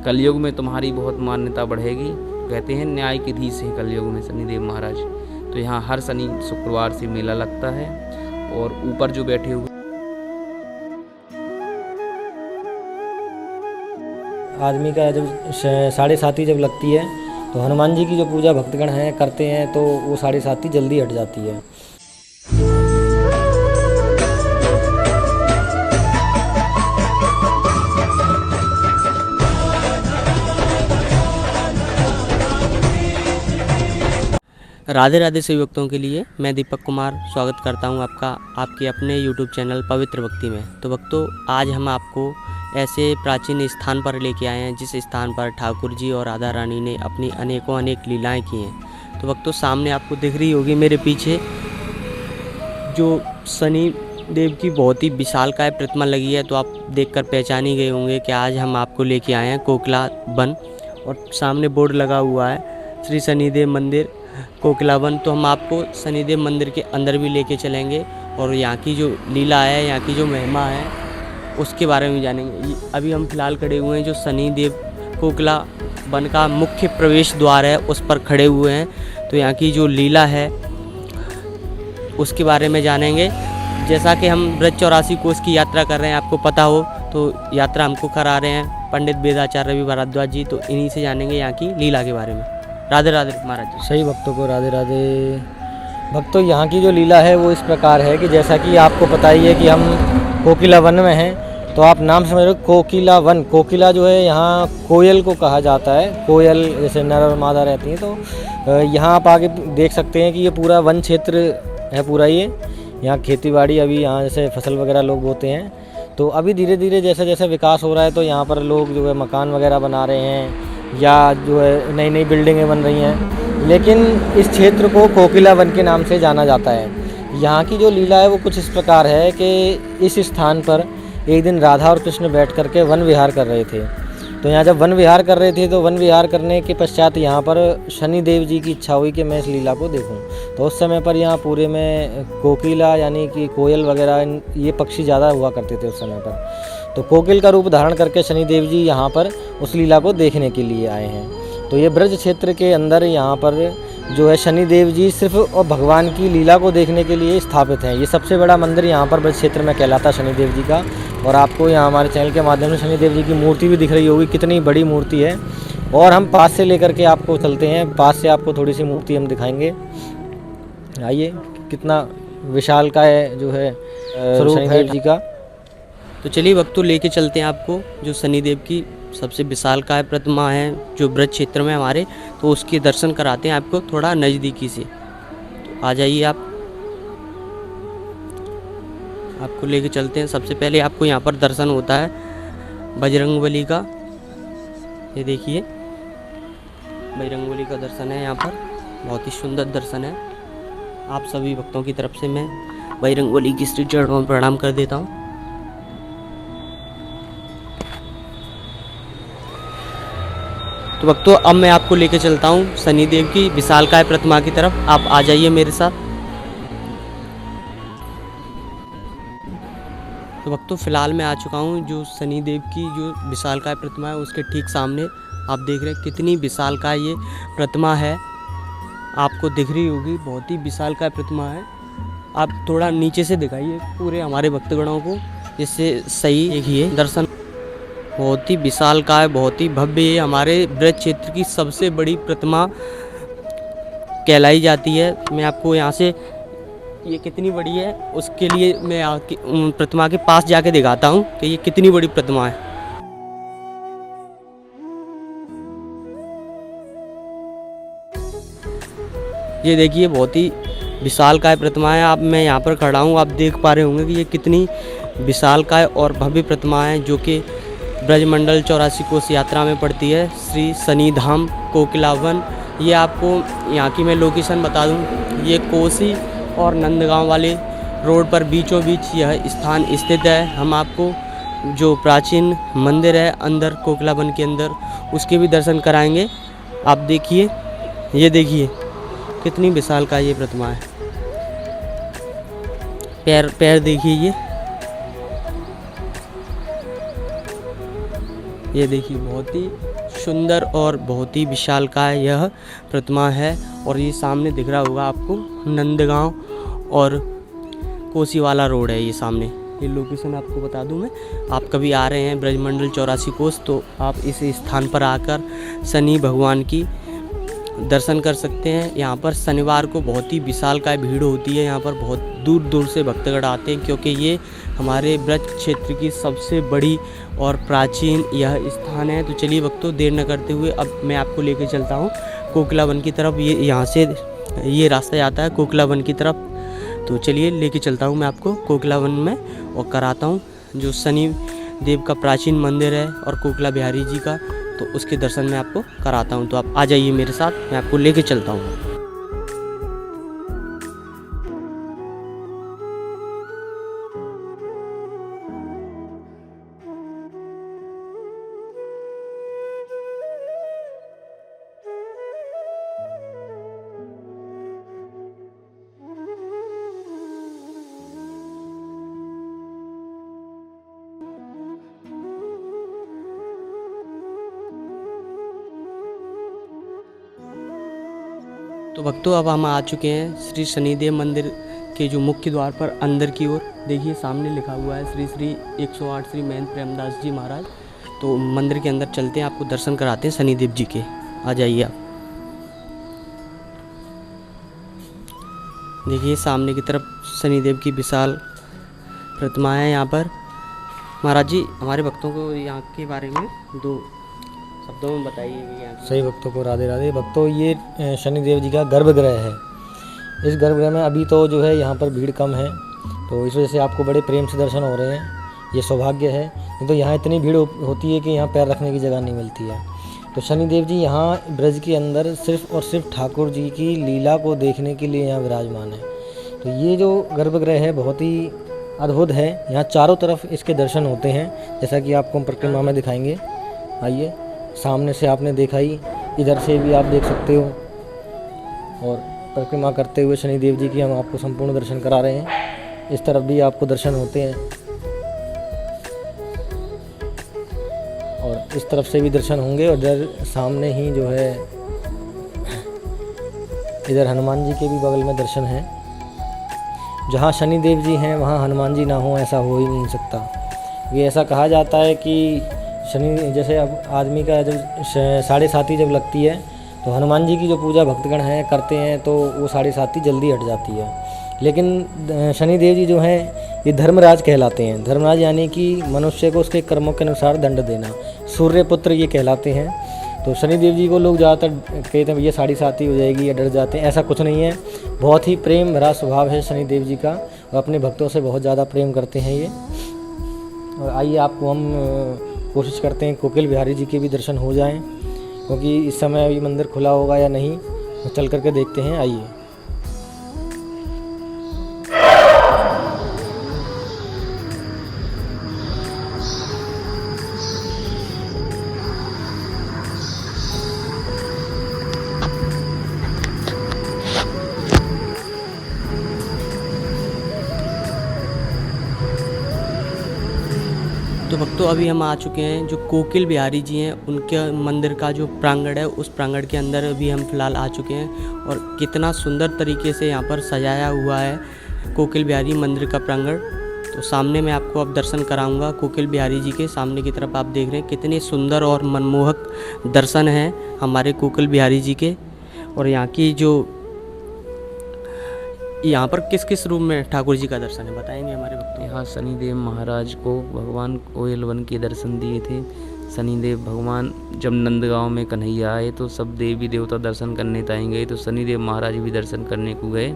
कलयुग में तुम्हारी बहुत मान्यता बढ़ेगी। कहते हैं न्याय की धीश है कलयुग में शनिदेव महाराज। तो यहाँ हर शनि शुक्रवार से मेला लगता है और ऊपर जो बैठे हुए आदमी का जब 7:30 जब लगती है तो हनुमान जी की जो पूजा भक्तगण हैं करते हैं तो वो 7:30 जल्दी हट जाती है। राधे राधे सभी भक्तों के लिए मैं दीपक कुमार स्वागत करता हूं आपका आपके अपने YouTube चैनल पवित्र भक्ति में। तो भक्तों, आज हम आपको ऐसे प्राचीन स्थान पर लेके आए हैं जिस स्थान पर ठाकुर जी और राधा रानी ने अपनी अनेक लीलाएं की हैं। तो भक्तों, सामने आपको दिख रही होगी मेरे पीछे जो शनि देव की बहुत ही विशालकाय प्रतिमा लगी है। तो आप देखकर पहचान ही गए होंगे कि आज हम आपको लेके आए हैं कोकिला वन, और सामने बोर्ड लगा हुआ है श्री शनिदेव मंदिर कोकिला वन। तो हम आपको शनिदेव मंदिर के अंदर भी लेके चलेंगे और यहाँ की जो लीला है, यहाँ की जो महिमा है, उसके बारे में जानेंगे। अभी हम फिलहाल खड़े हुए हैं जो शनिदेव कोकिला वन का मुख्य प्रवेश द्वार है उस पर खड़े हुए हैं। तो यहाँ की जो लीला है उसके बारे में जानेंगे। जैसा कि हम ब्रज 84 कोस की यात्रा कर रहे हैं, आपको पता हो, तो यात्रा हमको करा रहे हैं पंडित वेदाचार्य रवि भारद्वाज जी। तो इन्हीं से जानेंगे यहाँ की लीला के बारे में। राधे राधे महाराज। सही भक्तों को राधे राधे। भक्तों, यहाँ की जो लीला है वो इस प्रकार है कि जैसा कि आपको पता ही है कि हम कोकिला वन में हैं। तो आप नाम समझ रहे हो कोकिला वन। कोकिला जो है यहाँ कोयल को कहा जाता है। कोयल जैसे नर और मादा रहती हैं। तो यहाँ आप आगे देख सकते हैं कि ये पूरा वन क्षेत्र है पूरा। ये यहाँ खेती बाड़ी अभी यहाँ जैसे फसल वगैरह लोग बोते हैं। तो अभी धीरे धीरे जैसे जैसे विकास हो रहा है तो यहाँ पर लोग जो है मकान वगैरह बना रहे हैं या जो है नई नई बिल्डिंगें बन रही हैं। लेकिन इस क्षेत्र को कोकिला वन के नाम से जाना जाता है। यहाँ की जो लीला है वो कुछ इस प्रकार है कि इस स्थान पर एक दिन राधा और कृष्ण बैठ करके वन विहार कर रहे थे। तो यहाँ जब वन विहार कर रहे थे तो वन विहार करने के पश्चात यहाँ पर शनि देव जी की इच्छा हुई कि मैं इस लीला को देखूँ। तो उस समय पर यहाँ पूरे में कोकिला यानी कि कोयल वगैरह ये पक्षी ज़्यादा हुआ करते थे उस समय पर। तो कोकिल का रूप धारण करके शनि देव जी यहाँ पर उस लीला को देखने के लिए आए हैं। तो ये ब्रज क्षेत्र के अंदर यहाँ पर जो है शनि देव जी सिर्फ और भगवान की लीला को देखने के लिए स्थापित हैं। ये सबसे बड़ा मंदिर यहाँ पर ब्रज क्षेत्र में कहलाता है शनि देव जी का। और आपको यहाँ हमारे चैनल के माध्यम से शनि देव जी की मूर्ति भी दिख रही होगी, कितनी बड़ी मूर्ति है। और हम पास से लेकर के आपको चलते हैं, पास से आपको थोड़ी सी मूर्ति हम दिखाएंगे। आइए, कितना विशाल का है जो है शनि देव जी का। तो चलिए भक्तों, लेके चलते हैं आपको जो शनिदेव की सबसे विशालकाय प्रतिमा है जो ब्रज क्षेत्र में हमारे, तो उसके दर्शन कराते हैं आपको थोड़ा नज़दीकी से। तो आ जाइए, आपको लेके चलते हैं। सबसे पहले आपको यहाँ पर दर्शन होता है बजरंगबली का। ये देखिए, बजरंगबली का दर्शन है यहाँ पर, बहुत ही सुंदर दर्शन है। आप सभी भक्तों की तरफ से मैं बजरंगबली की श्री चरणों में प्रणाम कर देता हूँ। तो भक्तों, अब मैं आपको लेकर चलता हूँ शनिदेव की विशालकाय प्रतिमा की तरफ। आप आ जाइए मेरे साथ। तो भक्तों, फिलहाल मैं आ चुका हूँ जो शनिदेव की जो विशालकाय प्रतिमा है उसके ठीक सामने। आप देख रहे हैं कितनी विशालकाय ये प्रतिमा है, आपको दिख रही होगी, बहुत ही विशालकाय प्रतिमा है। आप थोड़ा नीचे से दिखाइए पूरे हमारे भक्तगणों को, जिससे सही देखिए दर्शन। बहुत ही विशालकाय, बहुत ही भव्य, ये हमारे ब्रज क्षेत्र की सबसे बड़ी प्रतिमा कहलाई जाती है। मैं आपको यहाँ से ये कितनी बड़ी है उसके लिए मैं प्रतिमा के पास जाके दिखाता हूँ कि ये कितनी बड़ी प्रतिमा है। ये देखिए, बहुत ही विशालकाय प्रतिमा है। मैं यहाँ पर खड़ा हूँ, आप देख पा रहे होंगे कि ये कितनी विशालकाय और भव्य प्रतिमा है जो कि ब्रजमंडल 84 कोस यात्रा में पड़ती है श्री शनिधाम कोकिला वन। ये आपको यहाँ की मैं लोकेशन बता दूँ, ये कोसी और नंदगांव वाले रोड पर बीचों बीच यह स्थान स्थित है। हम आपको जो प्राचीन मंदिर है अंदर कोकिला वन के अंदर, उसके भी दर्शन कराएंगे। आप देखिए, ये देखिए कितनी विशाल का ये प्रतिमा है। पैर देखिए, ये देखिए बहुत ही सुंदर और बहुत ही विशालकाय यह प्रतिमा है। और ये सामने दिख रहा होगा आपको नंदगांव और कोसीवाला रोड है ये सामने। ये लोकेशन आपको बता दूं मैं, आप कभी आ रहे हैं ब्रजमंडल 84 कोस तो आप इस स्थान पर आकर शनि भगवान की दर्शन कर सकते हैं। यहाँ पर शनिवार को बहुत ही विशालकाय भीड़ होती है। यहाँ पर बहुत दूर दूर से भक्तगण आते हैं क्योंकि ये हमारे ब्रज क्षेत्र की सबसे बड़ी और प्राचीन यह स्थान है। तो चलिए भक्तों, देर न करते हुए अब मैं आपको लेके चलता हूँ कोकिला वन की तरफ। ये यहाँ से ये रास्ता जाता है कोकिला वन की तरफ। तो चलिए लेके चलता हूँ मैं आपको कोकिला वन में और कराता हूँ जो शनि देव का प्राचीन मंदिर है और कोकिला बिहारी जी का, तो उसके दर्शन मैं आपको कराता हूँ। तो आप आ जाइए मेरे साथ, मैं आपको लेके चलता हूँ। तो भक्तों, अब हम आ चुके हैं श्री शनिदेव मंदिर के जो मुख्य द्वार पर अंदर की ओर। देखिए सामने लिखा हुआ है श्री श्री 108 श्री महेंद्र प्रेमदास जी महाराज। तो मंदिर के अंदर चलते हैं, आपको दर्शन कराते हैं शनिदेव जी के। आ जाइए आप। देखिए सामने की तरफ शनिदेव की विशाल प्रतिमा है यहाँ पर। महाराज जी, हमारे भक्तों को यहाँ के बारे में 2 शब्दों में बताइए। यहाँ सही भक्तों को राधे राधे। भक्तों, ये शनिदेव जी का गर्भगृह है। इस गर्भगृह में अभी तो जो है यहाँ पर भीड़ कम है, तो इस वजह से आपको बड़े प्रेम से दर्शन हो रहे हैं। ये सौभाग्य है, नहीं तो यहाँ इतनी भीड़ होती है कि यहाँ पैर रखने की जगह नहीं मिलती है। तो शनिदेव जी यहाँ ब्रज के अंदर सिर्फ और सिर्फ ठाकुर जी की लीला को देखने के लिए यहाँ विराजमान है। तो ये जो गर्भगृह है बहुत ही अद्भुत है। यहाँ चारों तरफ इसके दर्शन होते हैं, जैसा कि आपको हम परिक्रमा में दिखाएंगे। आइए, सामने से आपने देखा ही, इधर से भी आप देख सकते हो। और परिक्रमा करते हुए शनिदेव जी की हम आपको संपूर्ण दर्शन करा रहे हैं। इस तरफ भी आपको दर्शन होते हैं और इस तरफ से भी दर्शन होंगे। और इधर सामने ही जो है, इधर हनुमान जी के भी बगल में दर्शन हैं। जहाँ शनिदेव जी हैं वहाँ हनुमान जी ना हो, ऐसा हो ही नहीं सकता। ये ऐसा कहा जाता है कि शनि, जैसे अब आदमी का जब 7:30 जब लगती है तो हनुमान जी की जो पूजा भक्तगण हैं करते हैं तो वो 7:30 जल्दी हट जाती है। लेकिन शनिदेव जी जो हैं ये धर्मराज कहलाते हैं। धर्मराज यानी कि मनुष्य को उसके कर्मों के अनुसार दंड देना। सूर्यपुत्र ये कहलाते हैं। तो शनिदेव जी को लोग ज़्यादातर कहते हैं ये 7:30 हो जाएगी या डर जाते हैं, ऐसा कुछ नहीं है। बहुत ही प्रेम भरा स्वभाव है शनिदेव जी का और अपने भक्तों से बहुत ज़्यादा प्रेम करते हैं ये। और आइए, आपको हम कोशिश करते हैं कोकिल बिहारी जी के भी दर्शन हो जाएं, क्योंकि इस समय अभी मंदिर खुला होगा या नहीं, चल करके देखते हैं। आइए। तो भक्तों, अभी हम आ चुके हैं जो कोकिल बिहारी जी हैं उनके मंदिर का जो प्रांगण है, उस प्रांगण के अंदर अभी हम फिलहाल आ चुके हैं। और कितना सुंदर तरीके से यहाँ पर सजाया हुआ है कोकिल बिहारी मंदिर का प्रांगण। तो सामने मैं आपको अब दर्शन कराऊंगा कोकिल बिहारी जी के। सामने की तरफ आप देख रहे हैं कितने सुंदर और मनमोहक दर्शन हैं हमारे कोकिल बिहारी जी के। और यहाँ की जो यहाँ पर किस किस रूप में ठाकुर जी का दर्शन है, बताएंगे हमारे भक्तों। यहाँ शनिदेव महाराज को भगवान कोयल वन के दर्शन दिए थे। शनिदेव भगवान जब नंदगांव में कन्हैया आए तो सब देवी देवता दर्शन करने ताई गए, तो शनिदेव महाराज भी दर्शन करने को गए।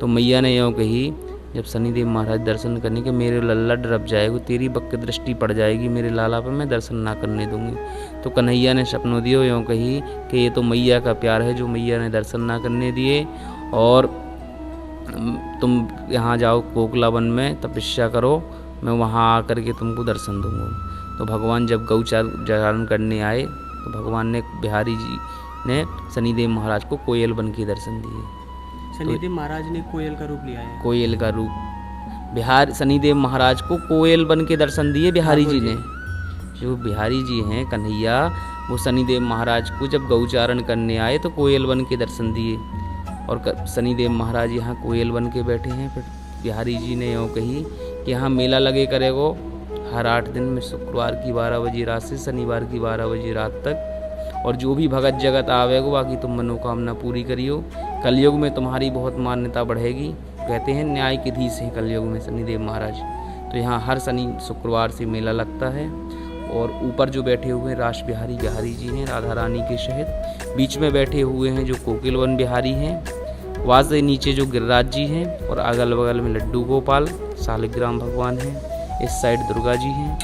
तो मैया ने यूँ कही जब शनिदेव महाराज दर्शन करने के, मेरे लल्ला डरब जाएगा, तेरी बक दृष्टि पड़ जाएगी, मेरे लाला पर मैं दर्शन ना करने दूंगी। तो कन्हैया ने सपनों दियो यूँ कही कि ये तो मैया का प्यार है जो मैया ने दर्शन ना करने दिए, और तुम यहाँ जाओ कोकिला वन में तपस्या करो, मैं वहाँ आकर के तुमको दर्शन दूँगा। तो भगवान जब गौ चारण करने आए तो भगवान ने बिहारी जी ने शनिदेव महाराज को कोयल वन के दर्शन दिए। शनिदेव महाराज ने कोयल का रूप लिया है। कोयल का रूप शनिदेव महाराज को कोयल बन के दर्शन दिए बिहारी जी ने। जो बिहारी जी हैं कन्हैया, वो शनिदेव महाराज को जब गौचारण करने आए तो कोयल बन के दर्शन दिए, और शनिदेव महाराज यहाँ कोयल बन के बैठे हैं। फिर बिहारी जी ने यूँ कही कि यहाँ मेला लगे करेगो हर 8 दिन में, शुक्रवार की 12 बजे रात से शनिवार की 12 बजे रात तक, और जो भी भगत जगत आवेगो बाकी तुम मनोकामना पूरी करियो। कलयुग में तुम्हारी बहुत मान्यता बढ़ेगी। कहते हैं न्याय की धीश है कलयुग में शनिदेव महाराज। तो यहाँ हर शनि शुक्रवार से मेला लगता है। और ऊपर जो बैठे हुए हैं रास बिहारी बिहारी जी हैं राधा रानी के सहित, बीच में बैठे हुए हैं जो कोकिलवन बिहारी हैं, वहाँ से नीचे जो गिरिराज जी हैं, और अगल बगल में लड्डू गोपाल शालिग्राम भगवान हैं, इस साइड दुर्गा जी हैं,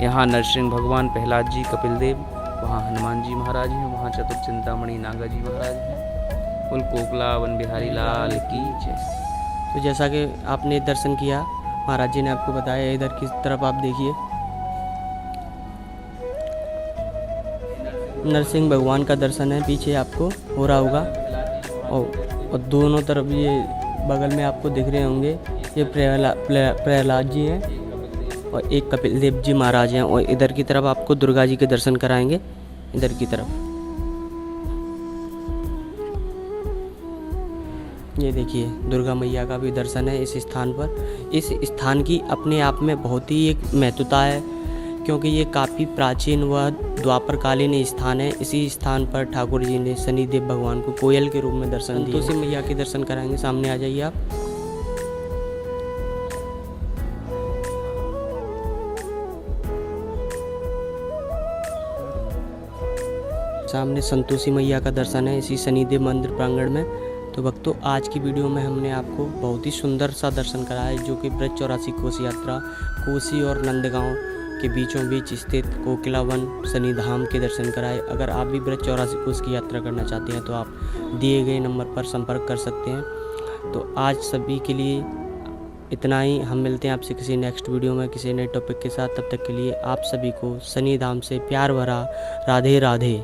यहाँ नरसिंह भगवान, प्रहलाद जी, कपिल देव, वहाँ हनुमान जी महाराज हैं, वहाँ चतुर चिंतामणि नागा जी महाराज हैं। कुल कोकिला वन बिहारी लाल की जय। तो जैसा कि आपने दर्शन किया, महाराज जी ने आपको बताया, इधर की तरफ आप देखिए नरसिंह भगवान का दर्शन है, पीछे आपको हो रहा होगा, और दोनों तरफ ये बगल में आपको दिख रहे होंगे, ये प्रहलाद जी हैं और एक कपिल देव जी महाराज हैं, और इधर की तरफ आपको दुर्गा जी के दर्शन कराएंगे। इधर की तरफ ये देखिए दुर्गा मैया का भी दर्शन है इस स्थान पर। इस स्थान की अपने आप में बहुत ही एक महत्वता है, क्योंकि ये काफ़ी प्राचीन व द्वापरकालीन स्थान है। इसी स्थान पर ठाकुर जी ने शनिदेव भगवान को कोयल के रूप में दर्शन दिए। संतोषी मैया के दर्शन कराएंगे, सामने आ जाइए आप। सामने संतोषी मैया का दर्शन है इसी शनिदेव मंदिर प्रांगण में। तो भक्तों, आज की वीडियो में हमने आपको बहुत ही सुंदर सा दर्शन कराया है, जो कि ब्रज 84 कोस यात्रा कोसी और नंदगांव के बीचों बीच स्थित कोकिला वन शनिधाम के दर्शन कराए। अगर आप भी ब्रज 84 कोस की यात्रा करना चाहते हैं तो आप दिए गए नंबर पर संपर्क कर सकते हैं। तो आज सभी के लिए इतना ही। हम मिलते हैं आपसे किसी नेक्स्ट वीडियो में किसी नए टॉपिक के साथ। तब तक के लिए आप सभी को शनिधाम से प्यार भरा राधे राधे।